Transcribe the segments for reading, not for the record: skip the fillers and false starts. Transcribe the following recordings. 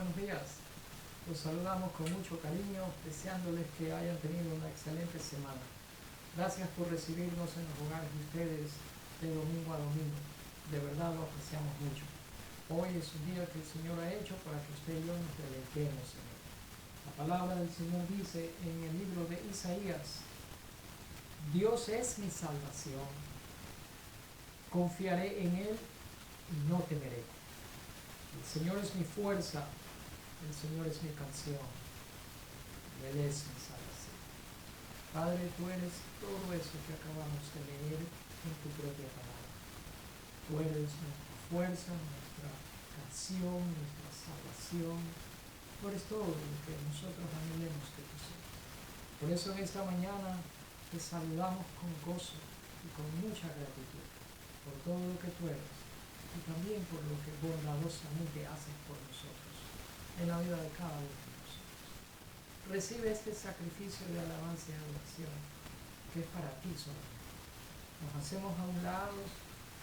buenos días. Los saludamos con mucho cariño, deseándoles que hayan tenido una excelente semana. Gracias por recibirnos en los hogares de ustedes de domingo a domingo. De verdad lo apreciamos mucho. Hoy es un día que el Señor ha hecho para que usted y yo nos deleitemos en él. La palabra del Señor dice en el libro de Isaías: Dios es mi salvación. Confiaré en Él y no temeré. El Señor es mi fuerza, el Señor es mi canción, y Él es mi salvación. Padre, tú eres todo eso que acabamos de leer en tu propia palabra. Tú eres nuestra fuerza, nuestra canción, nuestra salvación. Tú eres todo lo que nosotros anhelemos que tú seas. Por eso en esta mañana te saludamos con gozo y con mucha gratitud por todo lo que tú eres y también por lo que bondadosamente haces por nosotros en la vida de cada uno de nosotros. Recibe este sacrificio de alabanza y adoración que es para ti solamente. Nos hacemos a un lado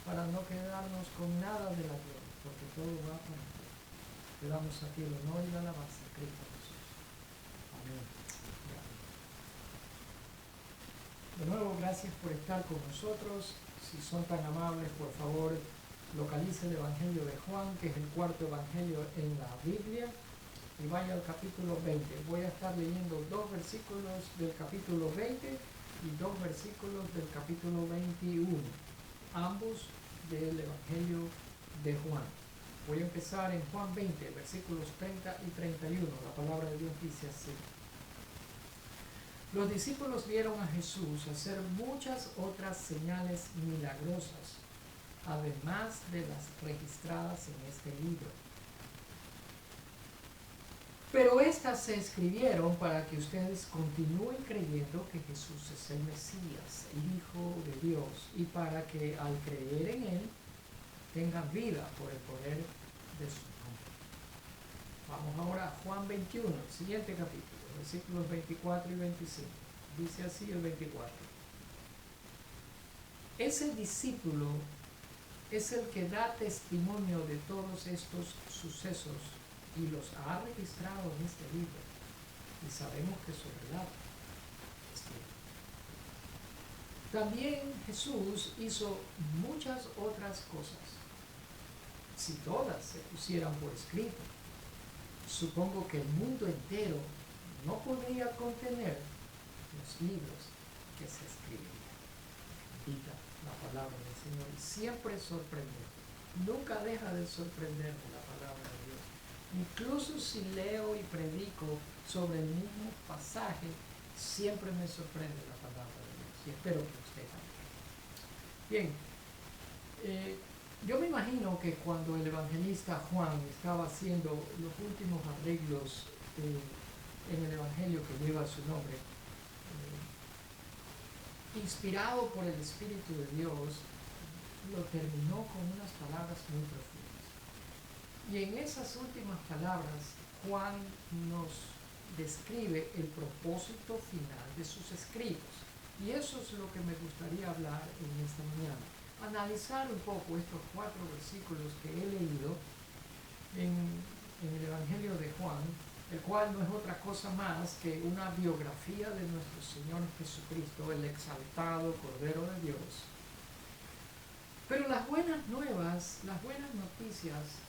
para no quedarnos con nada de la gloria, porque todo va para ti. Te damos a ti el honor y la alabanza en Cristo Jesús. Amén. De nuevo, gracias por estar con nosotros. Si son tan amables, por favor, localice el Evangelio de Juan, que es el cuarto Evangelio en la Biblia, y vaya al capítulo 20. Voy a estar leyendo 2 versículos del capítulo 20 y 2 versículos del capítulo 21, ambos del Evangelio de Juan. Voy a empezar en Juan 20, versículos 30 y 31. La palabra de Dios dice así: Los discípulos vieron a Jesús hacer muchas otras señales milagrosas, además de las registradas en este libro. Pero estas se escribieron para que ustedes continúen creyendo que Jesús es el Mesías, el Hijo de Dios, y para que al creer en Él tengan vida por el poder de su nombre. Vamos ahora a Juan 21, el siguiente capítulo, versículos 24 y 25. Dice así el 24. Ese discípulo es el que da testimonio de todos estos sucesos y los ha registrado en este libro, y sabemos que su relato es cierto. También Jesús hizo muchas otras cosas. Si todas se pusieran por escrito, supongo que el mundo entero no podría contener los libros que se escribirían. Bendita la palabra del Señor, y siempre sorprende. Nunca deja de sorprenderme la palabra de Dios. Incluso si leo y predico sobre el mismo pasaje, siempre me sorprende la palabra de Dios, y espero que usted también. Bien, yo me imagino que cuando el evangelista Juan estaba haciendo los últimos arreglos en el evangelio que lleva su nombre, inspirado por el Espíritu de Dios, lo terminó con unas palabras muy profundas. Y en esas últimas palabras, Juan nos describe el propósito final de sus escritos. Y eso es lo que me gustaría hablar en esta mañana. Analizar un poco estos 4 versículos que he leído en el Evangelio de Juan, el cual no es otra cosa más que una biografía de nuestro Señor Jesucristo, el exaltado Cordero de Dios. Pero las buenas nuevas, las buenas noticias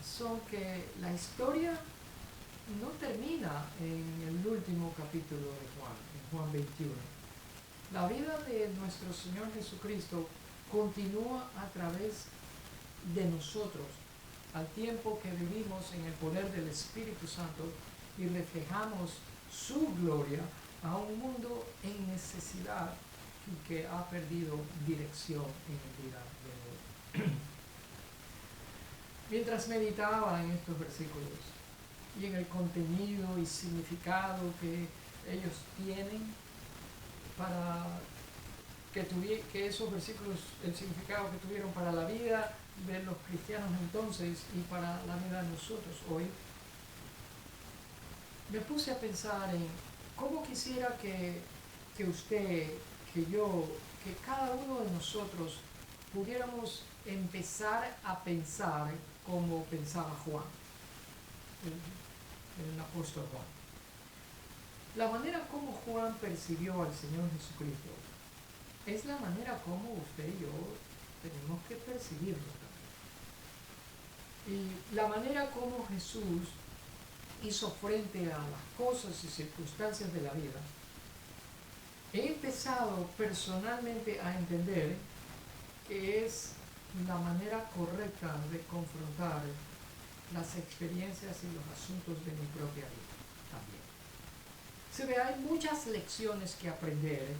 son que la historia no termina en el último capítulo de Juan, en Juan 21. La vida de nuestro Señor Jesucristo continúa a través de nosotros, al tiempo que vivimos en el poder del Espíritu Santo y reflejamos su gloria a un mundo en necesidad y que ha perdido dirección en el día de hoy. Mientras meditaba en estos versículos y en el contenido y significado que ellos tienen para que esos versículos, el significado que tuvieron para la vida de los cristianos entonces y para la vida de nosotros hoy, me puse a pensar en cómo quisiera que usted, que yo, que cada uno de nosotros pudiéramos empezar a pensar como pensaba Juan. el apóstol Juan. La manera como Juan percibió al Señor Jesucristo es la manera como usted y yo tenemos que percibirlo también. Y la manera como Jesús hizo frente a las cosas y circunstancias de la vida, he empezado personalmente a entender que es la manera correcta de confrontar las experiencias y los asuntos de mi propia vida también. Se ve, hay muchas lecciones que aprender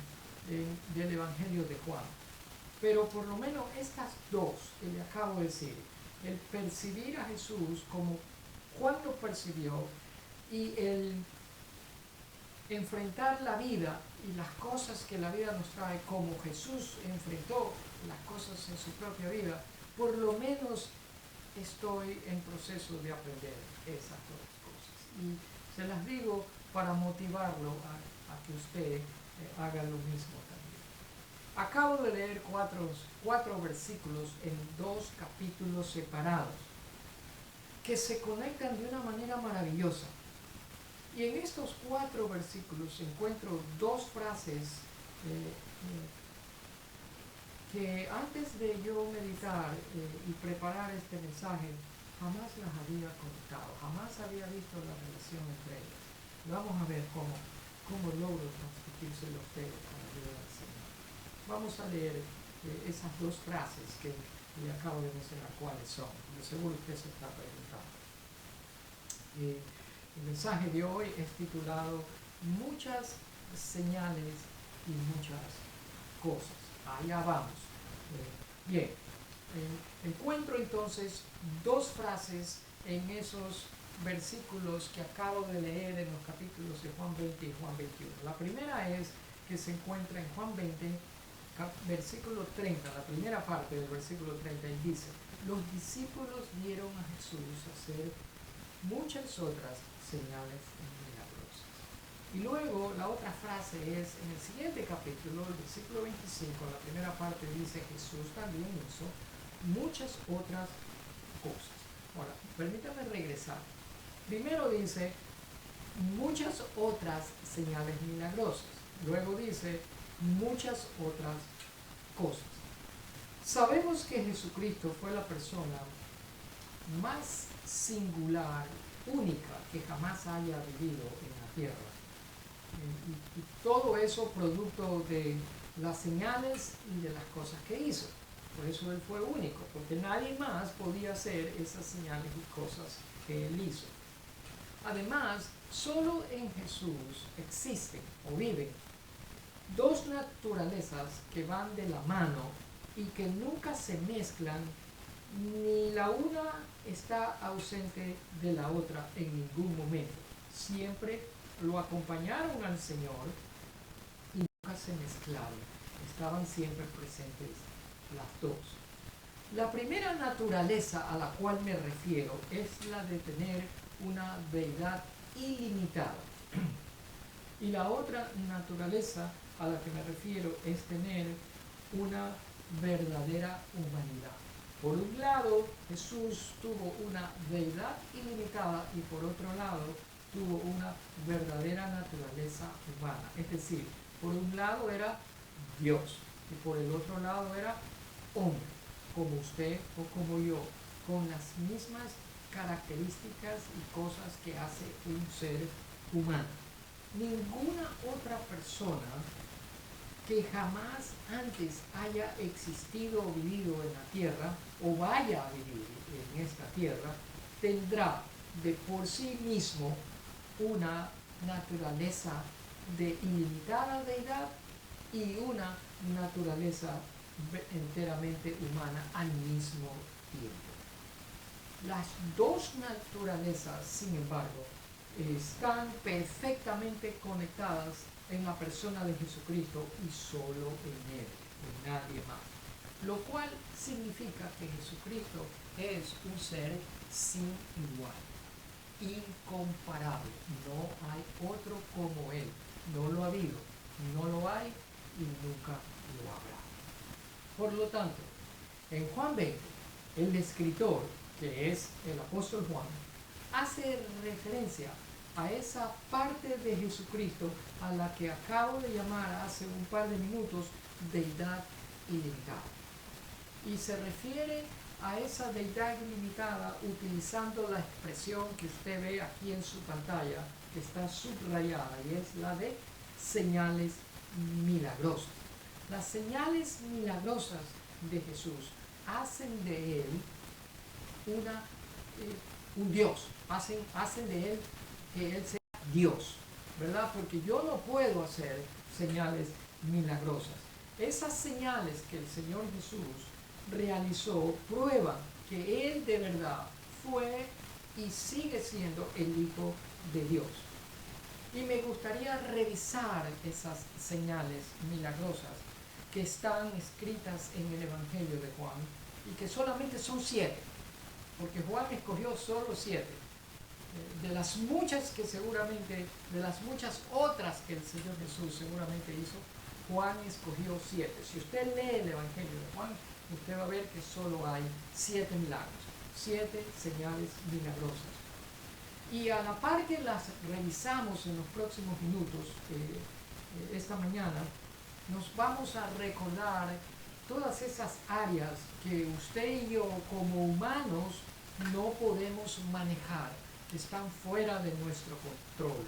del Evangelio de Juan, pero por lo menos estas dos que le acabo de decir, el percibir a Jesús como Juan lo percibió y el enfrentar la vida y las cosas que la vida nos trae como Jesús enfrentó las cosas en su propia vida, por lo menos estoy en proceso de aprender esas dos cosas. Y se las digo para motivarlo a que usted haga lo mismo también. Acabo de leer cuatro versículos en dos capítulos separados que se conectan de una manera maravillosa. Y en estos 4 versículos encuentro dos frases que antes de yo meditar y preparar este mensaje, jamás las había conectado, jamás había visto la relación entre ellas. Vamos a ver cómo logro transmitírselo a ustedes con la ayuda del Señor. Vamos a leer esas dos frases que le acabo de mencionar cuáles son. De seguro usted se está preguntando. El mensaje de hoy es titulado Muchas señales y muchas cosas. Allá vamos. Bien, encuentro entonces dos frases en esos versículos que acabo de leer en los capítulos de Juan 20 y Juan 21. La primera es que se encuentra en Juan 20, versículo 30, la primera parte del versículo 30, y dice: los discípulos vieron a Jesús hacer muchas otras señales milagrosas. Y luego la otra frase es en el siguiente capítulo, el versículo 25, la primera parte dice: Jesús también hizo muchas otras cosas. Ahora, permítame regresar. Primero dice muchas otras señales milagrosas. Luego dice muchas otras cosas. Sabemos que Jesucristo fue la persona más singular, única, que jamás haya vivido en la tierra. Y todo eso producto de las señales y de las cosas que hizo. Por eso él fue único, porque nadie más podía hacer esas señales y cosas que él hizo. Además, solo en Jesús existen o viven dos naturalezas que van de la mano y que nunca se mezclan, ni la una está ausente de la otra en ningún momento. Siempre lo acompañaron al Señor y nunca se mezclaron. Estaban siempre presentes las dos. La primera naturaleza a la cual me refiero es la de tener una deidad ilimitada. Y la otra naturaleza a la que me refiero es tener una verdadera humanidad. Por un lado, Jesús tuvo una deidad ilimitada y por otro lado, tuvo una verdadera naturaleza humana. Es decir, por un lado era Dios y por el otro lado era hombre, como usted o como yo, con las mismas características y cosas que hace un ser humano. Ninguna otra persona que jamás antes haya existido o vivido en la tierra o vaya a vivir en esta tierra tendrá de por sí mismo una naturaleza de ilimitada deidad y una naturaleza enteramente humana al mismo tiempo. Las dos naturalezas, sin embargo, están perfectamente conectadas en la persona de Jesucristo y solo en Él, en nadie más. Lo cual significa que Jesucristo es un ser sin igual, incomparable. No hay otro como Él. No lo ha habido, no lo hay y nunca lo habrá. Por lo tanto, en Juan 20, el escritor, que es el apóstol Juan, hace referencia a esa parte de Jesucristo a la que acabo de llamar hace un par de minutos deidad ilimitada. Y se refiere a esa deidad ilimitada utilizando la expresión que usted ve aquí en su pantalla, que está subrayada, y es la de señales milagrosas. Las señales milagrosas de Jesús hacen de él un Dios, hacen de él que él sea Dios, ¿verdad? Porque yo no puedo hacer señales milagrosas. Esas señales que el Señor Jesús realizó prueban que él de verdad fue y sigue siendo el Hijo de Dios. Y me gustaría revisar esas señales milagrosas que están escritas en el Evangelio de Juan y que solamente son 7, porque Juan escogió solo 7. De las muchas que seguramente, de las muchas otras que el Señor Jesús seguramente hizo, Juan escogió 7. Si usted lee el Evangelio de Juan, usted va a ver que solo hay 7 milagros, 7 señales milagrosas. Y a la par que las revisamos en los próximos minutos, esta mañana, nos vamos a recordar todas esas áreas que usted y yo como humanos no podemos manejar, que están fuera de nuestro control,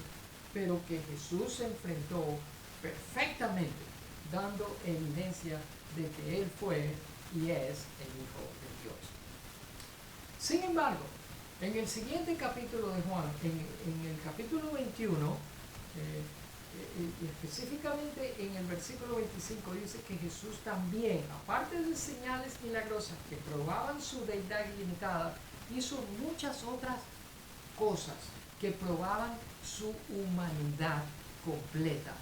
pero que Jesús se enfrentó perfectamente, dando evidencia de que Él fue y es el Hijo de Dios. Sin embargo, en el siguiente capítulo de Juan, en el capítulo 21, específicamente en el versículo 25, dice que Jesús también, aparte de señales milagrosas que probaban su deidad ilimitada, hizo muchas otras cosas que probaban su humanidad completa.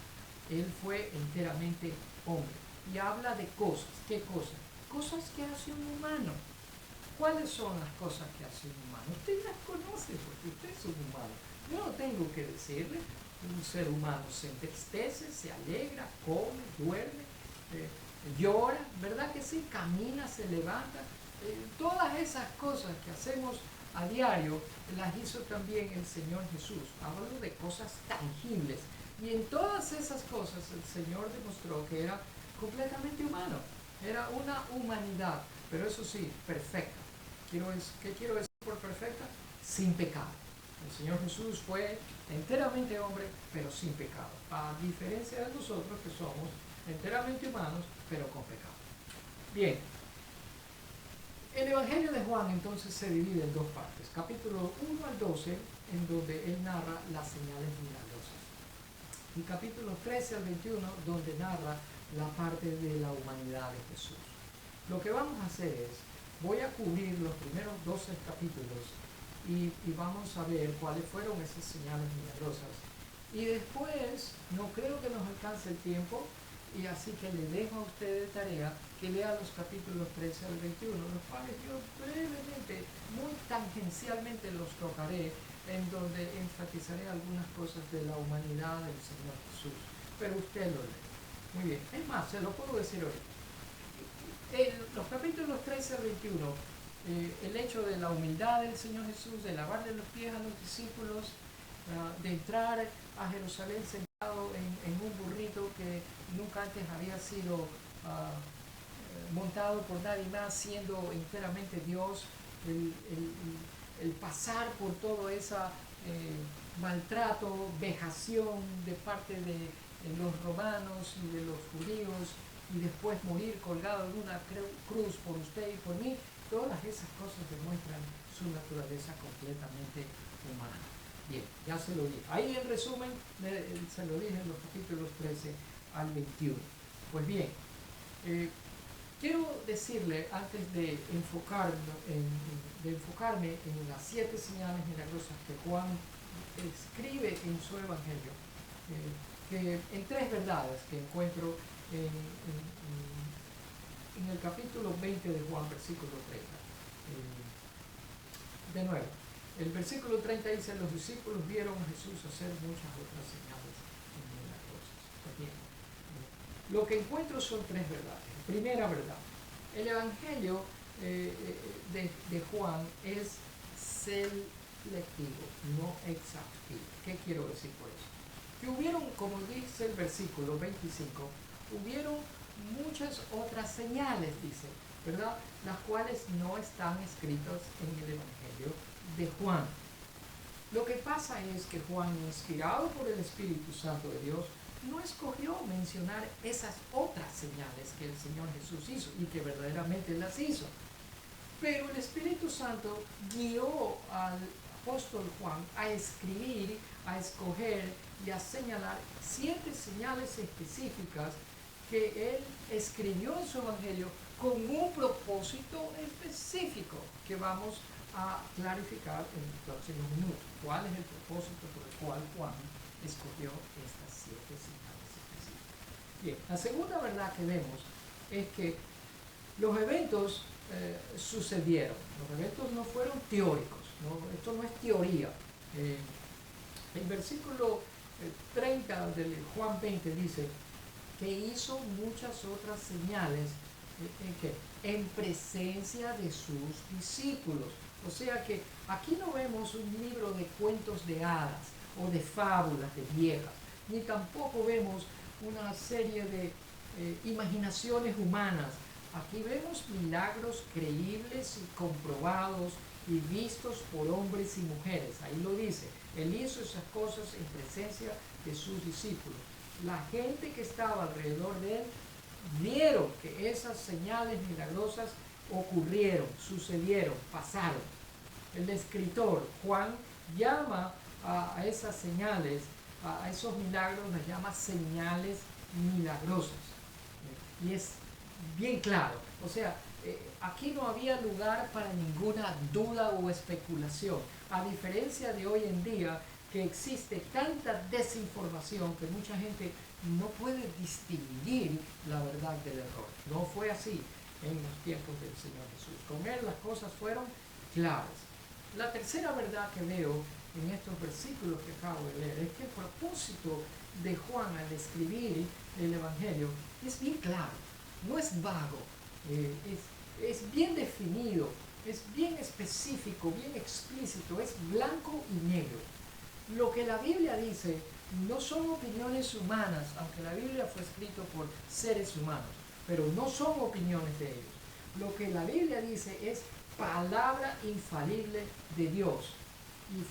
Él fue enteramente hombre. Y habla de cosas. ¿Qué cosas? Cosas que hace un humano. ¿Cuáles son las cosas que hace un humano? Usted las conoce porque usted es un humano. Yo no tengo que decirle. Un ser humano se entristece, se alegra, come, duerme, llora, ¿verdad que sí? Camina, se levanta. Todas esas cosas que hacemos a diario las hizo también el Señor Jesús. Hablo de cosas tangibles. Y en todas esas cosas el Señor demostró que era completamente humano. Era una humanidad, pero eso sí, perfecta. ¿Qué quiero decir por perfecta? Sin pecado. El Señor Jesús fue enteramente hombre, pero sin pecado. A diferencia de nosotros que somos enteramente humanos, pero con pecado. Bien. El Evangelio de Juan entonces se divide en dos partes. Capítulo 1 al 12, en donde él narra las señales milagrosas. Y capítulos 13 al 21, donde narra la parte de la humanidad de Jesús. Lo que vamos a hacer es, voy a cubrir los primeros 12 capítulos y vamos a ver cuáles fueron esas señales milagrosas. Y después, no creo que nos alcance el tiempo, y así que le dejo a usted de tarea que lea los capítulos 13 al 21, los cuales yo brevemente, muy tangencialmente los tocaré, en donde enfatizaré algunas cosas de la humanidad del Señor Jesús. Pero usted lo lee. Muy bien. Es más, se lo puedo decir hoy. Los capítulos 13 al 21, el hecho de la humildad del Señor Jesús, de lavarle los pies a los discípulos, de entrar a Jerusalén sentado en un burrito que nunca antes había sido montado por nadie más, siendo enteramente Dios, el pasar por todo ese maltrato, vejación de parte de los romanos y de los judíos, y después morir colgado en una cruz por usted y por mí, todas esas cosas demuestran su naturaleza completamente humana. Bien, ya se lo dije. Ahí en resumen, se lo dije en los capítulos 13 al 21. Pues bien, quiero decirle, antes de enfocarme en las 7 señales milagrosas que Juan escribe en su Evangelio, que en 3 verdades que encuentro en el capítulo 20 de Juan, versículo 30. De nuevo, el versículo 30 dice: los discípulos vieron a Jesús hacer muchas otras señales milagrosas. Bien. Lo que encuentro son 3 verdades. Primera verdad: el Evangelio de Juan es lectivo, no exhaustivo. ¿Qué quiero decir por eso? Que hubieron, como dice el versículo 25, hubieron muchas otras señales, dice, ¿verdad? Las cuales no están escritas en el Evangelio de Juan. Lo que pasa es que Juan, inspirado por el Espíritu Santo de Dios, no escogió mencionar esas otras señales que el Señor Jesús hizo y que verdaderamente las hizo. Pero el Espíritu Santo guió al apóstol Juan a escribir, a escoger y a señalar 7 señales específicas que él escribió en su Evangelio con un propósito específico que vamos a clarificar en los próximos minutos. ¿Cuál es el propósito por el cual Juan escogió estas 7 señales específicas? Bien, la segunda verdad que vemos es que los eventos sucedieron. Los eventos no fueron teóricos, ¿no? Esto no es teoría. El versículo 30 del Juan 20 dice que hizo muchas otras señales en presencia de sus discípulos. O sea que aquí no vemos un libro de cuentos de hadas o de fábulas de viejas, ni tampoco vemos una serie de imaginaciones humanas. Aquí vemos milagros creíbles y comprobados y vistos por hombres y mujeres. Ahí lo dice. Él hizo esas cosas en presencia de sus discípulos. La gente que estaba alrededor de él vieron que esas señales milagrosas ocurrieron, sucedieron, pasaron. El escritor Juan llama a esas señales, a esos milagros, las llama señales milagrosas. Y es bien claro. O sea, aquí no había lugar para ninguna duda o especulación. A diferencia de hoy en día, que existe tanta desinformación que mucha gente no puede distinguir la verdad del error. No fue así en los tiempos del Señor Jesús. Con Él las cosas fueron claras. La tercera verdad que veo en estos versículos que acabo de leer es que el propósito de Juan al escribir el Evangelio es bien claro, no es vago, es bien definido, es bien específico, bien explícito, es blanco y negro. Lo que la Biblia dice no son opiniones humanas, aunque la Biblia fue escrita por seres humanos, pero no son opiniones de ellos. Lo que la Biblia dice es palabra infalible de Dios. Y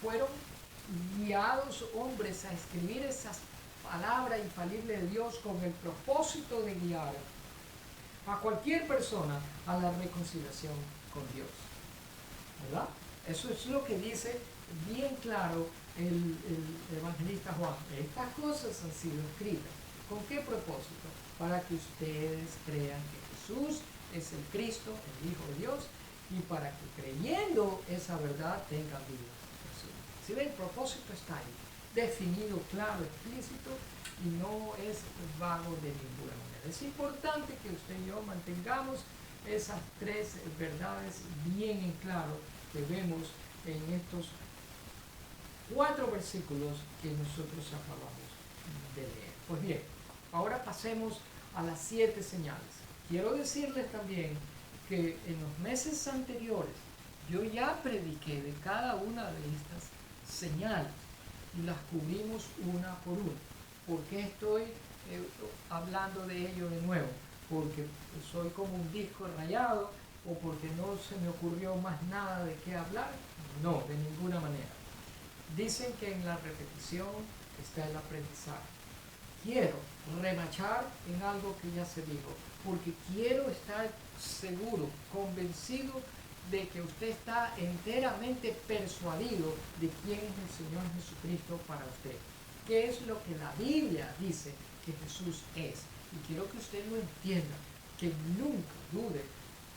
fueron guiados hombres a escribir esas palabras infalibles de Dios con el propósito de guiar a cualquier persona a la reconciliación con Dios. ¿Verdad? Eso es lo que dice bien claro el evangelista Juan. Estas cosas han sido escritas. ¿Con qué propósito? Para que ustedes crean que Jesús es el Cristo, el Hijo de Dios, y para que creyendo esa verdad tengan vida. Si ven, el propósito está ahí, definido, claro, explícito, y no es vago de ninguna manera. Es importante que usted y yo mantengamos esas 3 verdades bien en claro que vemos en estos 4 versículos que nosotros acabamos de leer. Pues bien, ahora pasemos a las 7 señales. Quiero decirles también que en los meses anteriores yo ya prediqué de cada una de estas señales y las cubrimos una por una. ¿Por qué estoy hablando de ello de nuevo? Porque soy como un disco rayado o porque no se me ocurrió más nada de qué hablar. No, de ninguna manera. Dicen que en la repetición está el aprendizaje. Quiero remachar en algo que ya se dijo, porque quiero estar seguro, convencido de que usted está enteramente persuadido de quién es el Señor Jesucristo para usted. ¿Qué es lo que la Biblia dice que Jesús es? Y quiero que usted lo entienda, que nunca dude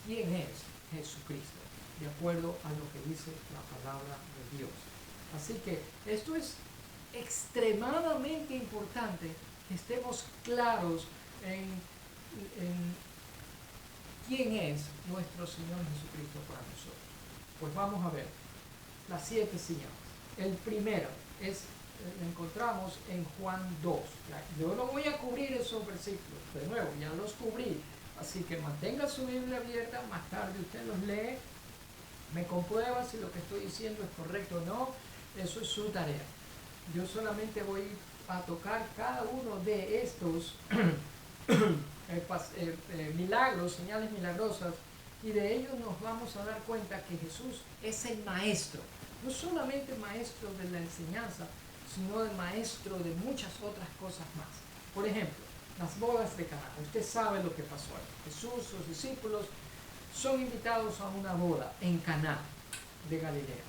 quién es Jesucristo, de acuerdo a lo que dice la palabra de Dios. Así que esto es extremadamente importante, que estemos claros en quién es nuestro Señor Jesucristo para nosotros. Pues vamos a ver las 7 señales. El primero encontramos en Juan 2. Yo no voy a cubrir esos versículos, de nuevo, ya los cubrí. Así que mantenga su Biblia abierta, más tarde usted los lee me comprueba si lo que estoy diciendo es correcto o no. Eso es su tarea. Yo solamente voy a tocar cada uno de estos milagros, señales milagrosas, y de ellos nos vamos a dar cuenta que Jesús es el maestro, no solamente el maestro de la enseñanza, sino el maestro de muchas otras cosas más. Por ejemplo, las bodas de Caná. Usted sabe lo que pasó ahí. Jesús, sus discípulos, son invitados a una boda en Caná de Galilea.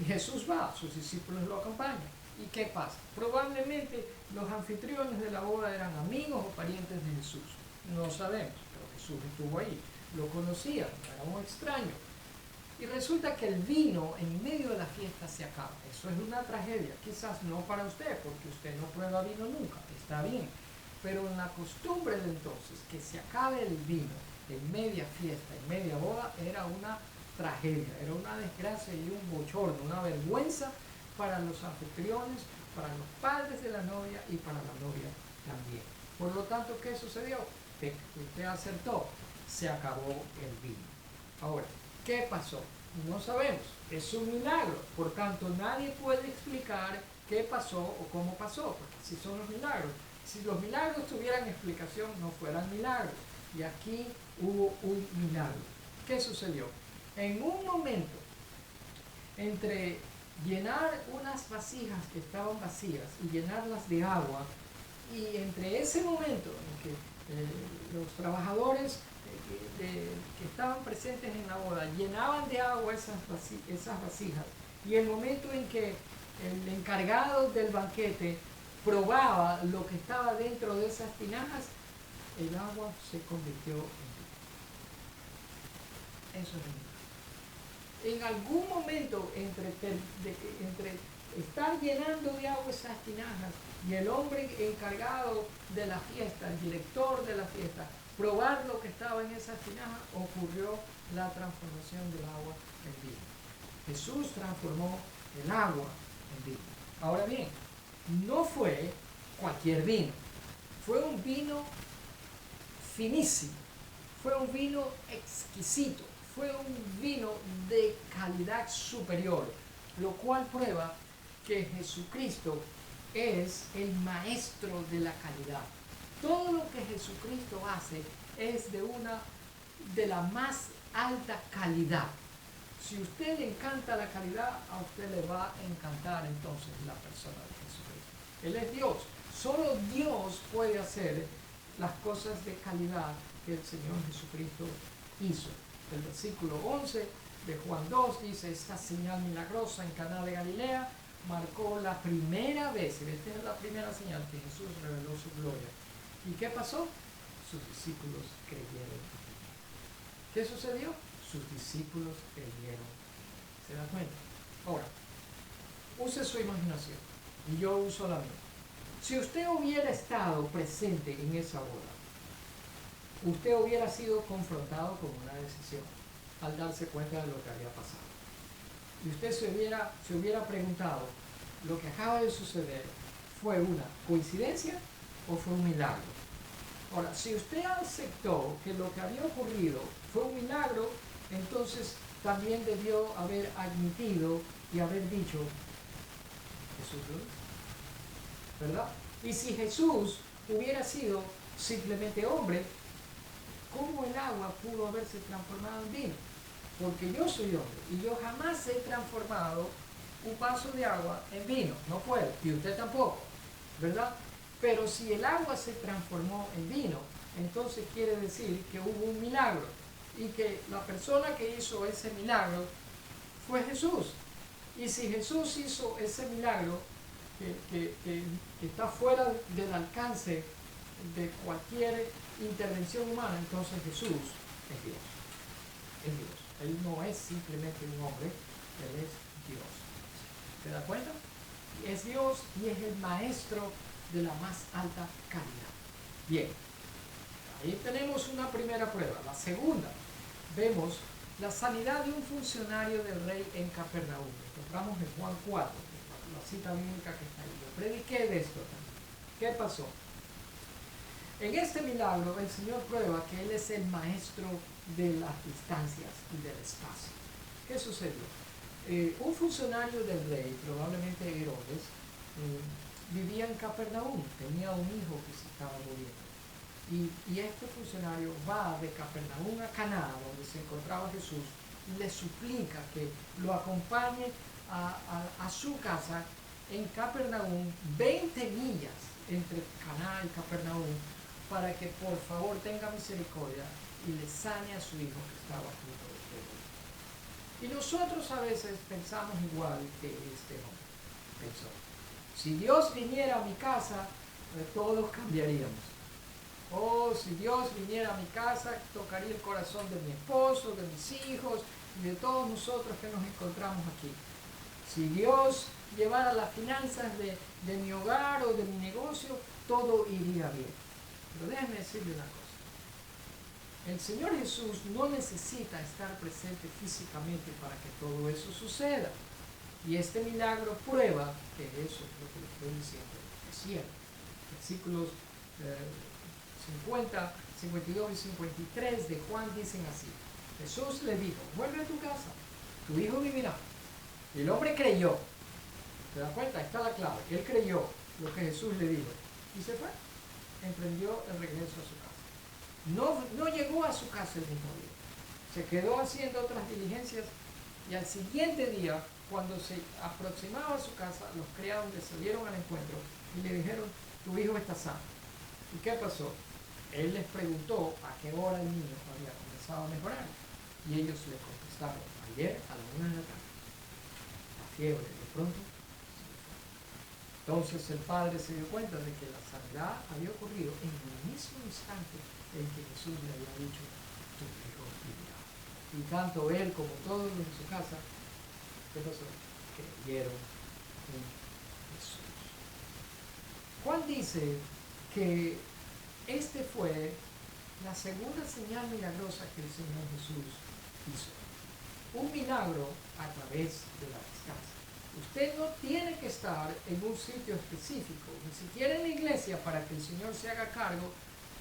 Y Jesús va, sus discípulos lo acompañan. ¿Y qué pasa? Probablemente los anfitriones de la boda eran amigos o parientes de Jesús. No sabemos, pero Jesús estuvo ahí. Lo conocían, era un extraño. Y resulta que el vino en medio de la fiesta se acaba. Eso es una tragedia. Quizás no para usted, porque usted no prueba vino nunca. Está bien. Pero en la costumbre de entonces, que se acabe el vino en media fiesta, en media boda, era una tragedia, era una desgracia y un bochorno, una vergüenza para los anfitriones, para los padres de la novia y para la novia también. Por lo tanto, ¿qué sucedió? Que usted acertó, se acabó el vino. Ahora, ¿qué pasó? No sabemos, es un milagro, por tanto nadie puede explicar qué pasó o cómo pasó, porque así son los milagros. Si los milagros tuvieran explicación, no fueran milagros. Y aquí hubo un milagro. ¿Qué sucedió? En un momento, entre llenar unas vasijas que estaban vacías y llenarlas de agua, y entre ese momento en que los trabajadores que estaban presentes en la boda llenaban de agua esas vasijas, y el momento en que el encargado del banquete probaba lo que estaba dentro de esas tinajas, el agua se convirtió en vino. Eso es vino. En algún momento entre estar llenando de agua esas tinajas y el hombre encargado de la fiesta, el director de la fiesta, probar lo que estaba en esas tinajas, ocurrió la transformación del agua en vino. Jesús transformó el agua en vino. Ahora bien, no fue cualquier vino, fue un vino finísimo, fue un vino exquisito, fue un vino de calidad superior, lo cual prueba que Jesucristo es el maestro de la calidad. Todo lo que Jesucristo hace es de la más alta calidad. Si a usted le encanta la calidad, a usted le va a encantar entonces la persona de Jesucristo. Él es Dios. Solo Dios puede hacer las cosas de calidad que el Señor Jesucristo hizo. El versículo 11 de Juan 2 dice: esta señal milagrosa en Caná de Galilea marcó la primera vez, y esta es la primera señal que Jesús reveló su gloria. ¿Y qué pasó? Sus discípulos creyeron. ¿Qué sucedió? Sus discípulos creyeron. ¿Se da cuenta? Ahora, use su imaginación y yo uso la mía. Si usted hubiera estado presente en esa boda, usted hubiera sido confrontado con una decisión al darse cuenta de lo que había pasado. Y usted se hubiera preguntado, ¿lo que acaba de suceder fue una coincidencia o fue un milagro? Ahora, si usted aceptó que lo que había ocurrido fue un milagro, entonces también debió haber admitido y haber dicho: Jesús lo hizo, ¿verdad? Y si Jesús hubiera sido simplemente hombre, ¿cómo el agua pudo haberse transformado en vino? Porque yo soy hombre y yo jamás he transformado un vaso de agua en vino, no puedo, y usted tampoco, ¿verdad? Pero si el agua se transformó en vino, entonces quiere decir que hubo un milagro y que la persona que hizo ese milagro fue Jesús. Y si Jesús hizo ese milagro que está fuera del alcance de cualquier intervención humana, entonces Jesús es Dios. Es Dios. Él no es simplemente un hombre, Él es Dios. ¿Se da cuenta? Es Dios y es el maestro de la más alta calidad. Bien, ahí tenemos una primera prueba. La segunda, vemos la sanidad de un funcionario del rey en Capernaum. Encontramos en Juan 4, la cita bíblica que está ahí. Yo prediqué de esto también. ¿Qué pasó? En este milagro el Señor prueba que Él es el maestro de las distancias y del espacio. ¿Qué sucedió? Un funcionario del rey, probablemente Herodes, vivía en Capernaum, tenía un hijo que se estaba muriendo. Y este funcionario va de Capernaum a Caná, donde se encontraba Jesús, y le suplica que lo acompañe a su casa en Capernaum, 20 millas entre Caná y Capernaum, para que por favor tenga misericordia y le sane a su hijo que estaba a punto de morir. Y nosotros a veces pensamos igual que este hombre pensó. Si Dios viniera a mi casa, todos cambiaríamos. Oh, si Dios viniera a mi casa, tocaría el corazón de mi esposo, de mis hijos y de todos nosotros que nos encontramos aquí. Si Dios llevara las finanzas de mi hogar o de mi negocio, todo iría bien. Pero déjeme decirle una cosa. El Señor Jesús no necesita estar presente físicamente para que todo eso suceda. Y este milagro prueba que eso es lo que le estoy diciendo es cierto. Versículos 50, 52 y 53 de Juan dicen así. Jesús le dijo, vuelve a tu casa, tu hijo vivirá. Y el hombre creyó. ¿Te das cuenta? Ahí está la clave. Él creyó lo que Jesús le dijo. Y se fue. Emprendió el regreso a su casa. No llegó a su casa el mismo día. Se quedó haciendo otras diligencias y al siguiente día, cuando se aproximaba a su casa, los criados le salieron al encuentro y le dijeron, tu hijo está sano. ¿Y qué pasó? Él les preguntó a qué hora el niño había comenzado a mejorar. Y ellos le contestaron, ayer a la 1 de la tarde. La fiebre de pronto se le fue. Entonces el padre se dio cuenta de que la sanidad había ocurrido en el mismo instante en que Jesús le había dicho, tu hijo vivirá. Y tanto él como todos los de su casa, ¿qué pasó? Creyeron en Jesús. Juan dice que este fue la segunda señal milagrosa que el Señor Jesús hizo. Un milagro a través de la descanso. Usted no tiene que estar en un sitio específico, ni siquiera en la iglesia, para que el Señor se haga cargo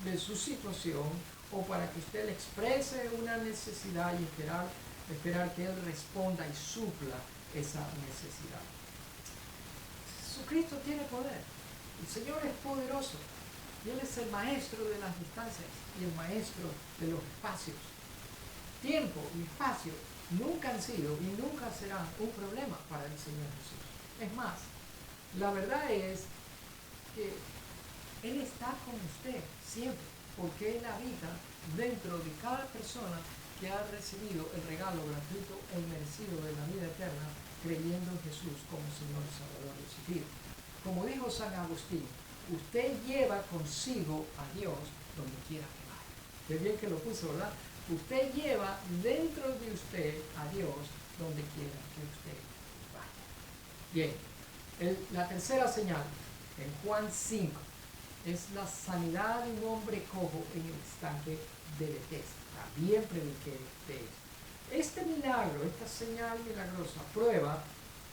de su situación o para que usted le exprese una necesidad y esperar que Él responda y supla esa necesidad. Jesucristo tiene poder. El Señor es poderoso. Y Él es el maestro de las distancias y el maestro de los espacios. Tiempo y espacio nunca han sido y nunca serán un problema para el Señor Jesús. Es más, la verdad es que Él está con usted siempre, porque Él habita dentro de cada persona que ha recibido el regalo gratuito e inmerecido de la vida eterna, creyendo en Jesús como Señor y Salvador de su vida. Como dijo San Agustín, usted lleva consigo a Dios donde quiera que vaya. Qué bien que lo puso, ¿verdad? Usted lleva dentro de usted a Dios donde quiera que usted vaya. Bien, la tercera señal, en Juan 5, es la sanidad de un hombre cojo en el estanque de Bethesda. También prediqué de esto. Este milagro, esta señal milagrosa, prueba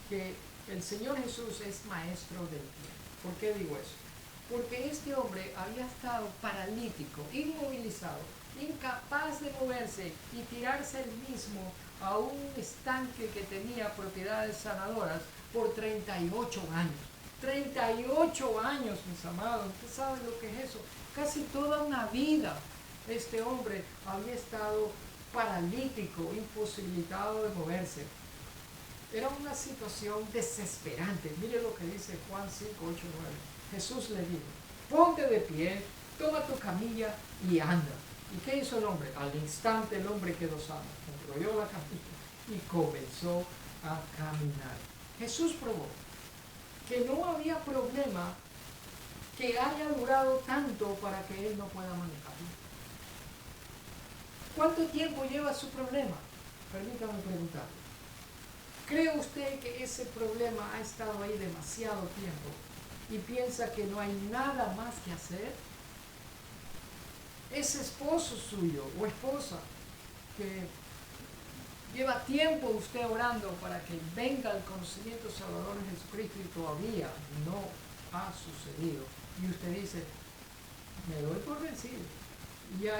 que el Señor Jesús es maestro del tiempo. ¿Por qué digo eso? Porque este hombre había estado paralítico, inmovilizado, incapaz de moverse y tirarse él mismo a un estanque que tenía propiedades sanadoras por 38 años. 38 años, mis amados. ¿Usted sabe lo que es eso? Casi toda una vida este hombre había estado paralítico, imposibilitado de moverse. Era una situación desesperante. Mire lo que dice Juan 5, 8, 9. Jesús le dijo, ponte de pie, toma tu camilla y anda. ¿Y qué hizo el hombre? Al instante el hombre quedó sano, enrolló la camilla y comenzó a caminar. Jesús probó que no había problema que haya durado tanto para que él no pueda manejarlo. ¿Cuánto tiempo lleva su problema? Permítame preguntarle. ¿Cree usted que ese problema ha estado ahí demasiado tiempo y piensa que no hay nada más que hacer? Ese esposo suyo o esposa que lleva tiempo usted orando para que venga el conocimiento salvador de Jesucristo y todavía no ha sucedido. Y usted dice, me doy por vencido. Y a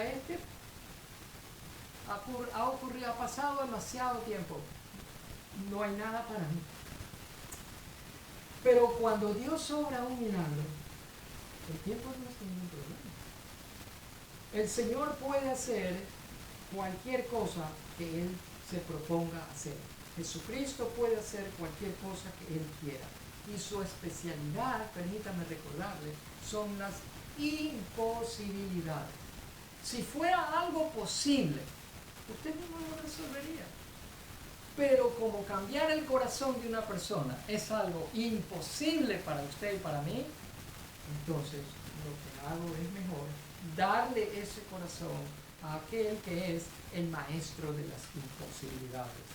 ha pasado demasiado tiempo no hay nada para mí. Pero cuando Dios obra un milagro, el tiempo no es ningún problema. El Señor puede hacer cualquier cosa que Él se proponga hacer. Jesucristo puede hacer cualquier cosa que Él quiera. Y su especialidad, permítame recordarle, son las imposibilidades. Si fuera algo posible, usted mismo lo resolvería. Pero como cambiar el corazón de una persona es algo imposible para usted y para mí, entonces lo que hago es mejor darle ese corazón a aquel que es el maestro de las imposibilidades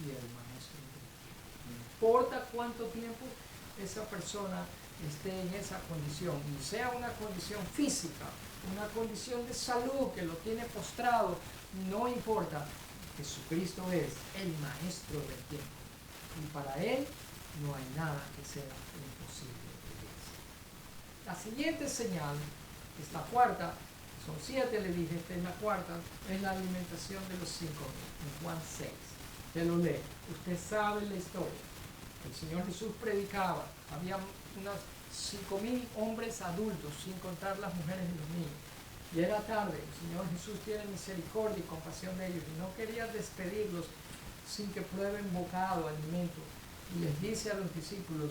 y el maestro del tiempo. No importa cuánto tiempo esa persona esté en esa condición, y sea una condición física, una condición de salud que lo tiene postrado, no importa. Jesucristo es el maestro del tiempo y para Él no hay nada que sea imposible. La siguiente señal, esta cuarta, son 7, le dije, esta es la cuarta, es la alimentación de los 5.000, en Juan 6. Usted lo lee, usted sabe la historia. El Señor Jesús predicaba, había unos 5.000 hombres adultos, sin contar las mujeres y los niños. Y era tarde, el Señor Jesús tiene misericordia y compasión de ellos y no quería despedirlos sin que prueben bocado, alimento. Y les dice a los discípulos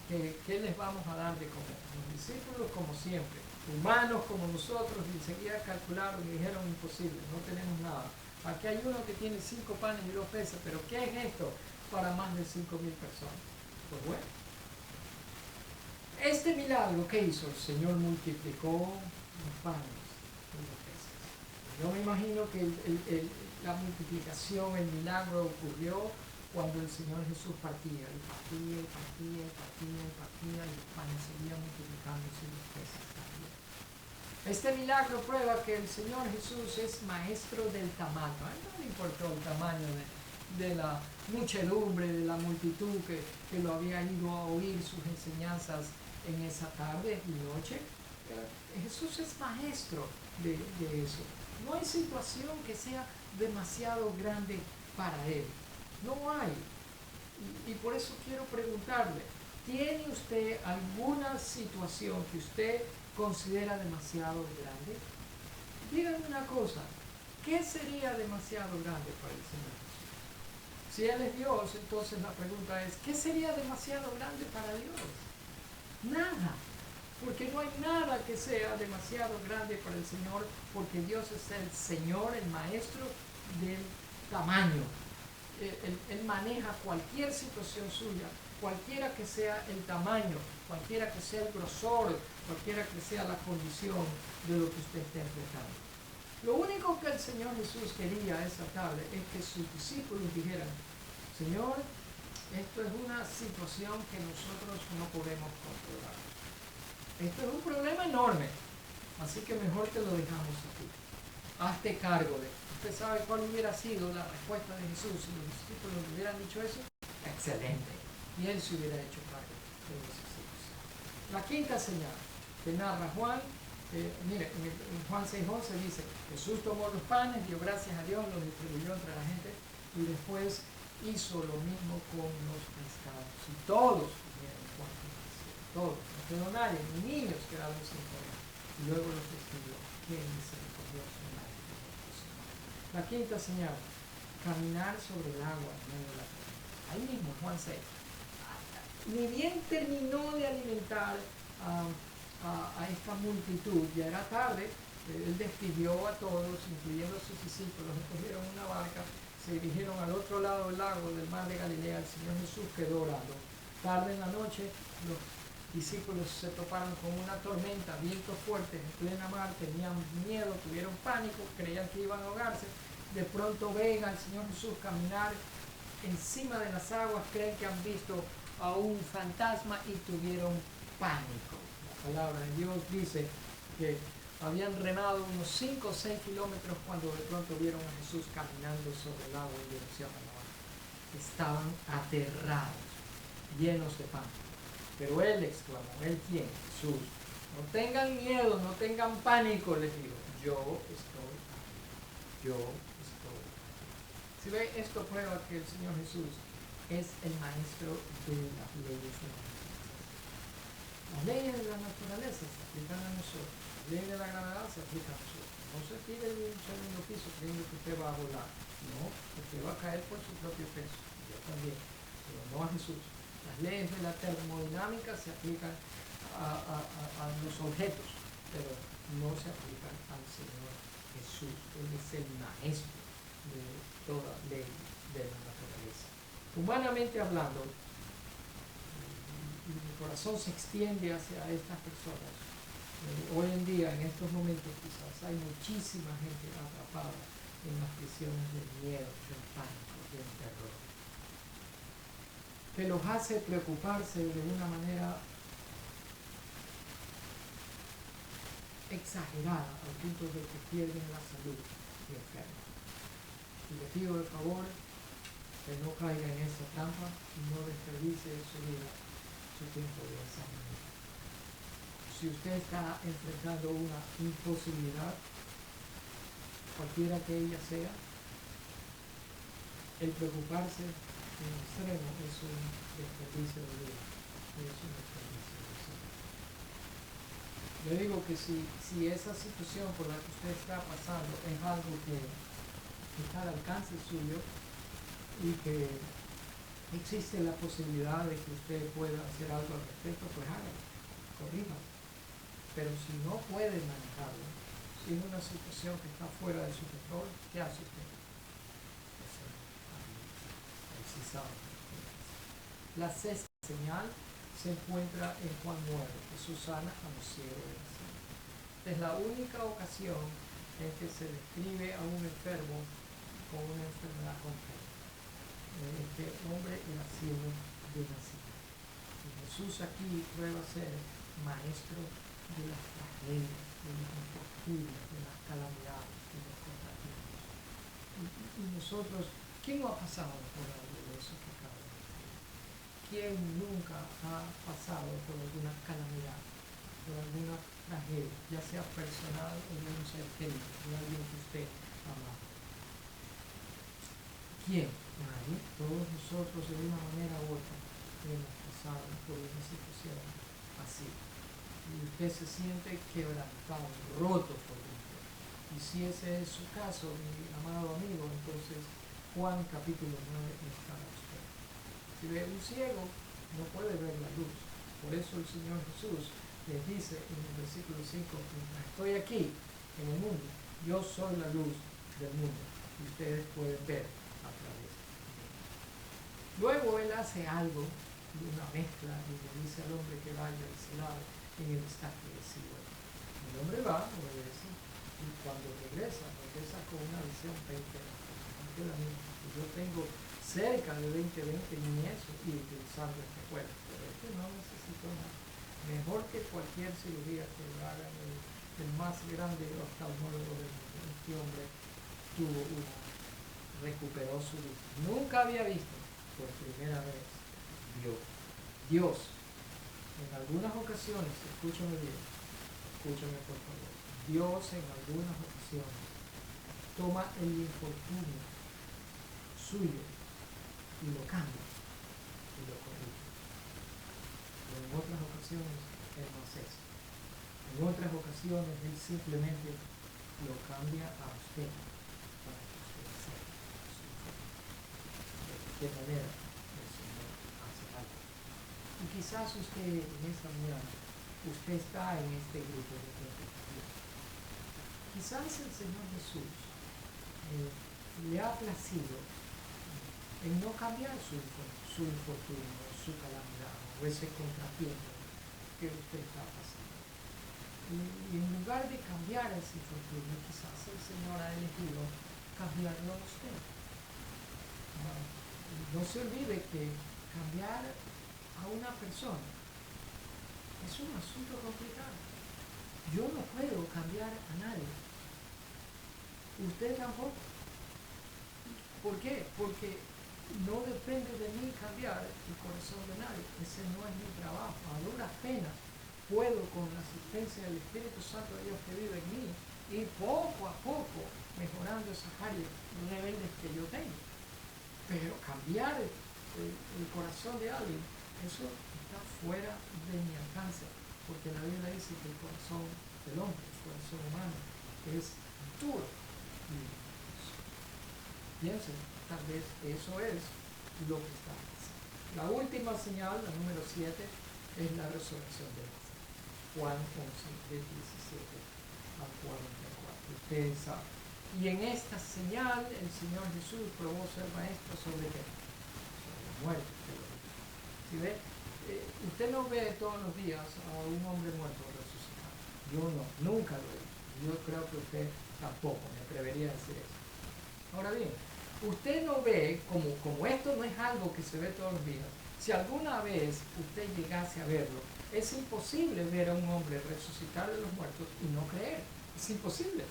que ¿qué les vamos a dar de comer? Los discípulos, como siempre, humanos como nosotros, enseguida calcularon y dijeron imposible, no tenemos nada. Aquí hay uno que tiene 5 panes y 2 peces, pero ¿qué es esto para más de 5.000 personas? Pues bueno, este milagro que hizo, el Señor multiplicó los panes. Yo me imagino que la multiplicación, el milagro ocurrió cuando el Señor Jesús partía, y partía, y partía, y partía, y partía, y los panes seguían multiplicándose y los peces también. Este milagro prueba que el Señor Jesús es maestro del tamaño. A él no le importó el tamaño de la muchedumbre, de la multitud que lo había ido a oír sus enseñanzas en esa tarde y noche. Jesús es maestro de eso. No hay situación que sea demasiado grande para Él. No hay. Y por eso quiero preguntarle, ¿tiene usted alguna situación que usted considera demasiado grande? Dígame una cosa, ¿qué sería demasiado grande para el Señor Jesús? Si Él es Dios, entonces la pregunta es, ¿qué sería demasiado grande para Dios? Nada. Porque no hay nada que sea demasiado grande para el Señor, porque Dios es el Señor, el maestro del tamaño. Él maneja cualquier situación suya, cualquiera que sea el tamaño, cualquiera que sea el grosor, cualquiera que sea la condición de lo que usted esté enfrentando. Lo único que el Señor Jesús quería esa tarde es que sus discípulos dijeran, Señor, esto es una situación que nosotros no podemos controlar. Esto es un problema enorme, así que mejor te lo dejamos aquí. Hazte cargo de esto. ¿Usted sabe cuál hubiera sido la respuesta de Jesús si los discípulos le hubieran dicho eso? Excelente. Y Él se hubiera hecho cargo de esa situación. La quinta señal que narra Juan, mire, en Juan 6:11 dice, Jesús tomó los panes, dio gracias a Dios, los distribuyó entre la gente y después hizo lo mismo con los pescados. Y todos comieron cuanto quisieron, todos. No quedó nadie, ni niños quedaron sin comer. Y luego los destruyó. ¿Quién misericordioso? La quinta señal, caminar sobre el agua en medio de la tormenta. Ahí mismo, Juan 6. Ni bien terminó de alimentar a esta multitud, ya era tarde, Él despidió a todos, incluyendo a sus discípulos, cogieron una barca, se dirigieron al otro lado del lago, del mar de Galilea. El Señor Jesús quedó orando. Tarde en la noche, los discípulos se toparon con una tormenta, vientos fuertes en plena mar, tenían miedo, tuvieron pánico, creían que iban a ahogarse. De pronto ven al Señor Jesús caminar encima de las aguas, creen que han visto a un fantasma y tuvieron pánico. La palabra de Dios dice que habían remado unos 5 o 6 kilómetros cuando de pronto vieron a Jesús caminando sobre el agua en dirección a la barca. Estaban aterrados, llenos de pánico. Pero Él exclamó, ¿Él quién? Jesús. No tengan miedo, no tengan pánico, les digo. Yo estoy aquí. Yo estoy aquí. Si ve, esto prueba que el Señor Jesús es el maestro de las leyes de la naturaleza. Las leyes de la naturaleza se aplican a nosotros. Las leyes de la gravedad se aplican a nosotros. No se tire de un segundo piso creyendo que usted va a volar. No, usted va a caer por su propio peso. Yo también, pero no a Jesús. Las leyes de la termodinámica se aplican a los objetos, pero no se aplican al Señor Jesús. Él es el maestro de toda ley de la naturaleza. Humanamente hablando, mi corazón se extiende hacia estas personas. Hoy en día, en estos momentos quizás, hay muchísima gente atrapada en las prisiones del miedo, del pánico, del terror, que los hace preocuparse de una manera exagerada al punto de que pierden la salud y enferman. Y le pido de favor que no caiga en esa trampa y no desperdicie su vida, su tiempo de esa manera. Si usted está enfrentando una imposibilidad, cualquiera que ella sea, el preocuparse en extremo es un desperdicio de vida, es un desperdicio de salud. Le digo que si esa situación por la que usted está pasando es algo que está al alcance suyo y que existe la posibilidad de que usted pueda hacer algo al respecto, pues hágalo, corríjalo. Pero si no puede manejarlo, si es una situación que está fuera de su control, ¿qué hace usted? Sí sabe. La sexta señal se encuentra en Juan 9, Jesús sana a los ciegos de la sangre. Es la única ocasión en que se describe a un enfermo con una enfermedad concreta. Este hombre era ciego de nacimiento. Y Jesús aquí prueba ser maestro de las tragedias, de los infortunios, de las calamidades, de los contratiempos. Y nosotros, ¿quién no ha pasado por algo de eso que acaba de decir? ¿Quién nunca ha pasado por alguna calamidad, por alguna tragedia, ya sea personal o de un ser querido, de alguien que usted ama? ¿Quién? Nadie. Todos nosotros de una manera u otra hemos pasado por una situación así. Y usted se siente quebrantado, roto por dentro. Y si ese es su caso, mi amado amigo, entonces Juan capítulo 9 es para usted. Si ve un ciego, no puede ver la luz. Por eso el Señor Jesús les dice en el versículo 5, mientras estoy aquí en el mundo, yo soy la luz del mundo. Y ustedes pueden ver a través de mí. Luego Él hace algo de una mezcla y le dice al hombre que vaya a ese lado en el estanque de Siloé. El hombre va, obedece, y cuando regresa con una visión 20, que la misma. Yo tengo cerca de 20 ni eso, y utilizando este cuerpo, pero este no necesito nada. Mejor que cualquier cirugía que lo haga el más grande oftalmólogo del mundo. Este hombre recuperó su vista. Nunca había visto, por primera vez, Dios. En algunas ocasiones, escúchame bien, escúchame por favor, Dios en algunas ocasiones toma el infortunio suyo y lo cambia y lo corrige. Pero en otras ocasiones Él no hace eso. En otras ocasiones Él simplemente lo cambia a usted para que usted sea su infortunio. De qué manera el Señor hace algo. Y quizás usted en esta mañana, usted está en este grupo de gente también. Quizás el Señor Jesús le ha placido en no cambiar su infortunio, su calamidad o ese contratiempo que usted está pasando. Y en lugar de cambiar ese infortunio, quizás el Señor ha elegido cambiarlo a usted. No se olvide que cambiar a una persona es un asunto complicado. Yo no puedo cambiar a nadie. Usted tampoco. ¿Por qué? Porque no depende de mí cambiar el corazón de nadie. Ese no es mi trabajo. A duras penas puedo, con la asistencia del Espíritu Santo de Dios que vive en mí, ir poco a poco mejorando esas áreas rebeldes que yo tengo. Pero cambiar el corazón de alguien, eso está fuera de mi alcance, porque la Biblia dice que el corazón del hombre, el corazón humano, es duro. Piensen, tal vez eso es lo que está pasando. La última señal, la número 7, es la resurrección de Lázaro. Juan 11, del 17 al 44. Ustedes saben. Y en esta señal el Señor Jesús probó ser maestro sobre qué? Sobre la muerte. ¿Sí ve? Usted no ve todos los días a un hombre muerto resucitado. Yo no, nunca lo he visto. Yo creo que usted tampoco, me atrevería a decir eso. Ahora bien, usted no ve, como esto no es algo que se ve todos los días, si alguna vez usted llegase a verlo, es imposible ver a un hombre resucitar de los muertos y no creer. Es imposible.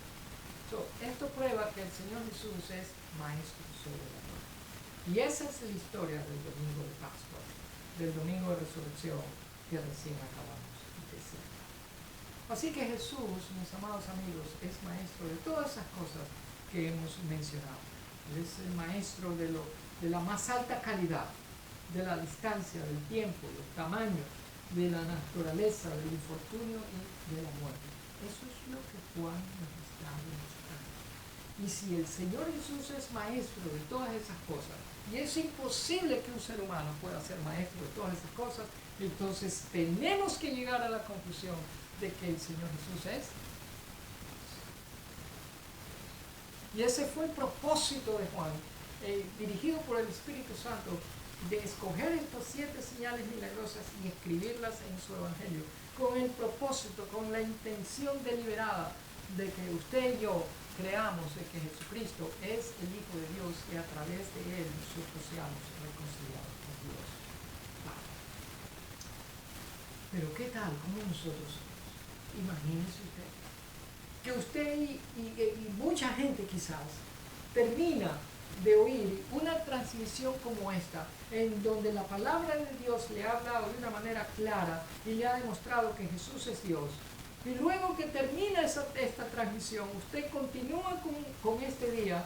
Esto prueba que el Señor Jesús es maestro sobre la muerte. Y esa es la historia del domingo de Pascua, del domingo de resurrección que recién acabamos de celebrar. Así que Jesús, mis amados amigos, es maestro de todas esas cosas que hemos mencionado. Es el maestro de la más alta calidad, de la distancia, del tiempo, del tamaño, de la naturaleza, del infortunio y de la muerte. Eso es lo que Juan nos está demostrando. Y si el Señor Jesús es maestro de todas esas cosas, y es imposible que un ser humano pueda ser maestro de todas esas cosas, entonces tenemos que llegar a la conclusión de que el Señor Jesús es. Y ese fue el propósito de Juan, dirigido por el Espíritu Santo, de escoger estas 7 señales milagrosas y escribirlas en su Evangelio, con el propósito, con la intención deliberada de que usted y yo creamos de que Jesucristo es el Hijo de Dios y a través de Él nosotros seamos reconciliados con Dios. Pero ¿qué tal? ¿Cómo nosotros somos? Imagínese usted que usted y mucha gente quizás termina de oír una transmisión como esta, en donde la palabra de Dios le ha hablado de una manera clara y le ha demostrado que Jesús es Dios. Y luego que termina esta transmisión, usted continúa con este día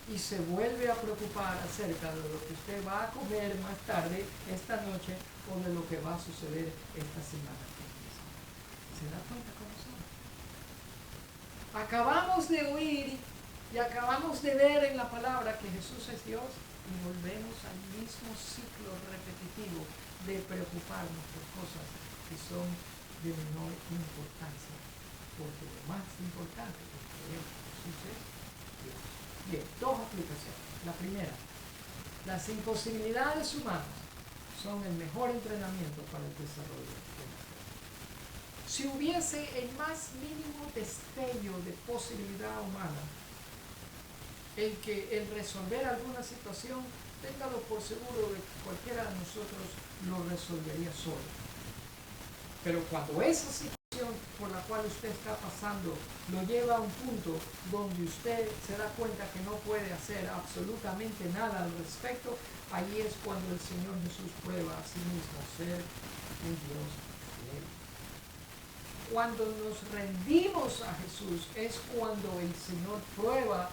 y se vuelve a preocupar acerca de lo que usted va a comer más tarde, esta noche, o de lo que va a suceder esta semana. ¿Se da cuenta cómo son? Acabamos de oír y acabamos de ver en la palabra que Jesús es Dios y volvemos al mismo ciclo repetitivo de preocuparnos por cosas que son de menor importancia, porque lo más importante es creer que Jesús es Dios. Bien, 2 aplicaciones. La primera, las imposibilidades humanas son el mejor entrenamiento para el desarrollo de la fe. Si hubiese el más mínimo destello de posibilidad humana en que el resolver alguna situación, téngalo por seguro de que cualquiera de nosotros lo resolvería solo. Pero cuando esa situación por la cual usted está pasando lo lleva a un punto donde usted se da cuenta que no puede hacer absolutamente nada al respecto, ahí es cuando el Señor Jesús prueba a sí mismo ser un Dios fiel. Cuando nos rendimos a Jesús es cuando el Señor prueba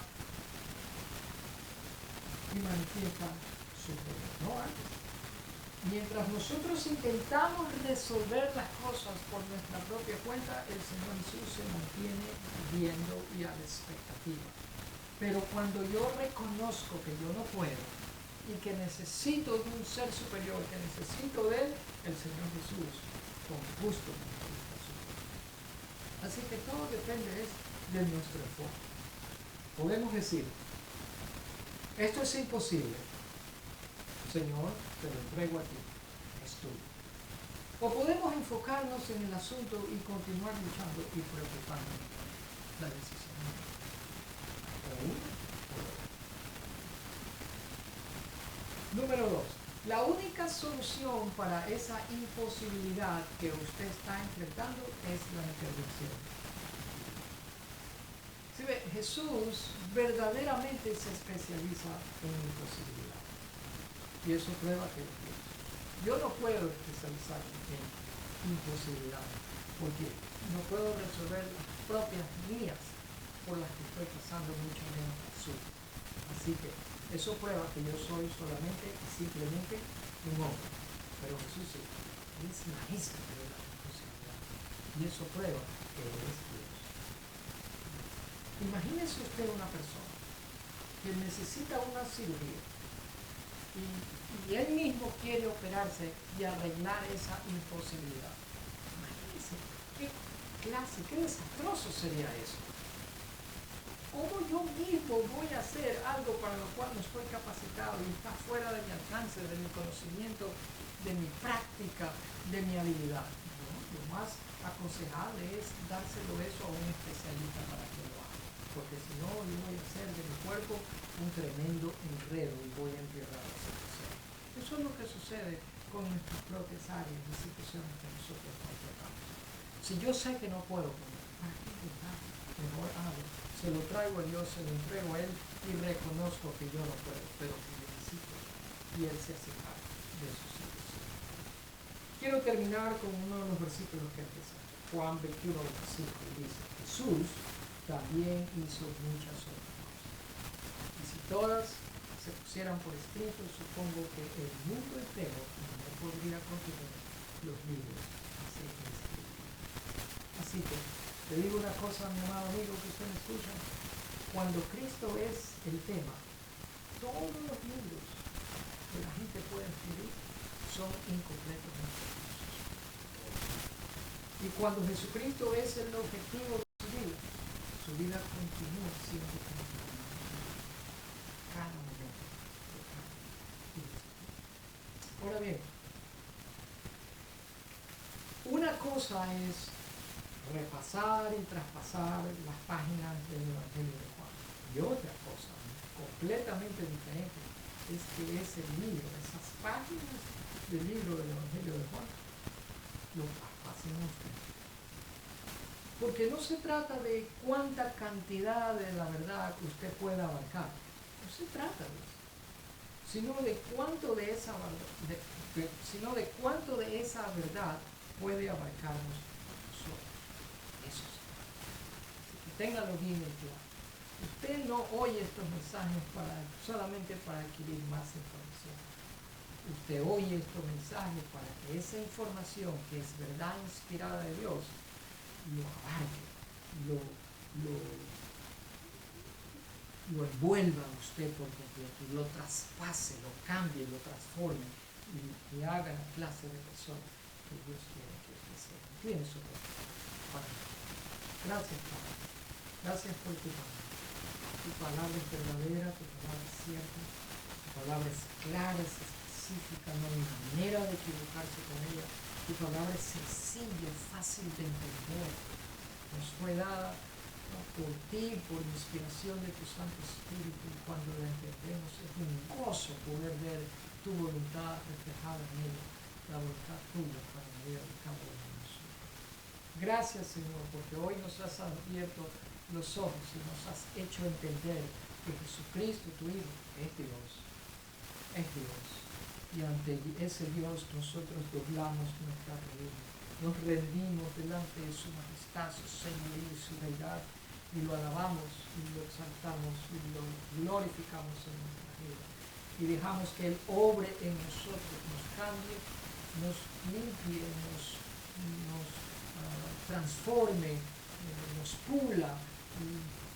y manifiesta su poder, no antes. Mientras nosotros intentamos resolver las cosas por nuestra propia cuenta, el Señor Jesús se mantiene viendo y a la expectativa. Pero cuando yo reconozco que yo no puedo y que necesito de un ser superior, que necesito de Él, el Señor Jesús con gusto manifiesta su poder. Así que todo depende de nuestro enfoque. Podemos decir, esto es imposible. Señor, te lo entrego a ti, es tuyo. O podemos enfocarnos en el asunto y continuar luchando y preocupándonos. La decisión o uno o otro. Número 2. La única solución para esa imposibilidad que usted está enfrentando es la intervención. ¿Sí ve? Jesús verdaderamente se especializa en imposibilidad. Y eso prueba que yo no puedo especializarme en imposibilidades, porque no puedo resolver las propias mías por las que estoy pasando mucho menos azul. Así que Eso prueba que yo soy solamente y simplemente un hombre. Pero Jesús sí, Él es maestro de la responsabilidad. Y eso prueba que Él es Dios. Imagínese usted una persona que necesita una cirugía y él mismo quiere operarse y arreglar esa imposibilidad. Imagínese qué clase, qué desastroso sería eso. ¿Cómo yo mismo voy a hacer algo para lo cual no estoy capacitado y está fuera de mi alcance, de mi conocimiento, de mi práctica, de mi habilidad? ¿No? Lo más aconsejable es dárselo eso a un especialista para que lo haga, porque si no, yo voy a hacer de mi cuerpo un tremendo enredo y voy a empeorar la situación. Eso es lo que sucede con nuestras propias áreas y situaciones que nosotros confrontamos. Si yo sé que no puedo comer, ¿para qué intentar? Mejor hago. Se lo traigo a Dios, se lo entrego a Él y reconozco que yo no puedo, pero que necesito. Y Él se hace cargo de su situación. Quiero terminar con uno de los versículos que empezó. Juan 21:25 dice: Jesús también hizo muchas otras cosas. Y si todas se pusieran por escrito, supongo que el mundo entero no podría contener los libros así escritos. Así que te digo una cosa, mi amado amigo que usted me escucha. Cuando Cristo es el tema, todos los libros que la gente puede escribir son incompletos. Y cuando Jesucristo es el objetivo de su vida continúa siendo cada momento. Ahora bien, una cosa es repasar y traspasar las páginas del Evangelio de Juan. Y otra cosa completamente diferente es que ese libro, esas páginas del libro del Evangelio de Juan, lo traspasen a usted. Porque no se trata de cuánta cantidad de la verdad que usted pueda abarcar. No se trata de eso. Sino de cuánto de esa verdad puede abarcarnos nosotros. Eso sí. Téngalo bien en claro. Usted no oye estos mensajes solamente para adquirir más información. Usted oye estos mensajes para que esa información, que es verdad inspirada de Dios, lo abarque, lo envuelva a usted por completo, lo traspase, lo cambie, lo transforme y haga la clase de persona que Dios quiere que usted sea. Tiene su palabra. Gracias, Padre. Gracias por tu palabra. Tu palabra es verdadera, tu palabra es cierta, tu palabra es clara, es específica, no hay manera de equivocarse con ella. Tu palabra es sencilla, fácil de entender. Nos fue dada por ti, por inspiración de tu Santo Espíritu, y cuando la entendemos es un gozo poder ver tu voluntad reflejada en ella, la voluntad tuya para la vida de cada uno de nosotros. Gracias, Señor, porque hoy nos has abierto los ojos y nos has hecho entender que Jesucristo, tu Hijo, es Dios. Es Dios. Y ante ese Dios nosotros doblamos nuestra rodilla. Nos rendimos delante de su majestad, su señorío y su deidad, y lo alabamos, y lo exaltamos, y lo glorificamos en nuestra vida. Y dejamos que Él obre en nosotros, nos cambie, nos limpie, nos transforme, nos pula, y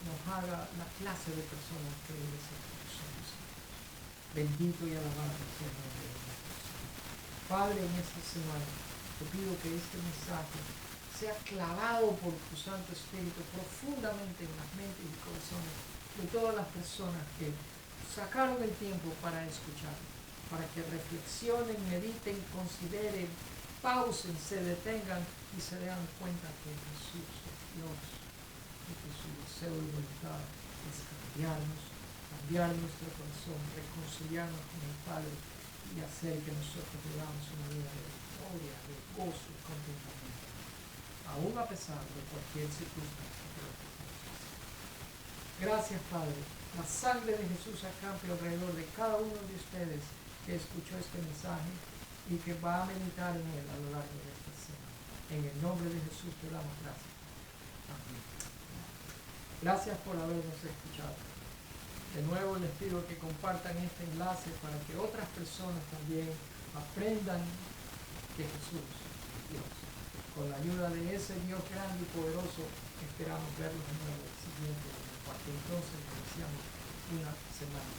nos haga la clase de personas que Él desea que somos. Bendito y alabado sea el nombre de Dios. Padre, en esta semana te pido que este mensaje sea clavado por tu Santo Espíritu profundamente en las mentes y corazones de todas las personas que sacaron el tiempo para escuchar, para que reflexionen, mediten, consideren, pausen, se detengan y se den cuenta que Jesús es Dios y que su deseo y voluntad es cambiar nuestro corazón, reconciliarnos con el Padre y hacer que nosotros vivamos una vida de victoria, de gozo y contentamiento, aún a pesar de cualquier circunstancia que lo que estamos pasando. Gracias, Padre. La sangre de Jesús acampe alrededor de cada uno de ustedes que escuchó este mensaje y que va a meditar en él a lo largo de esta semana. En el nombre de Jesús te damos gracias. Amén. Gracias por habernos escuchado. De nuevo les pido que compartan este enlace para que otras personas también aprendan de Jesús, Dios. Con la ayuda de ese Dios grande y poderoso, esperamos verlos de nuevo el siguiente día, para que entonces iniciamos una semana.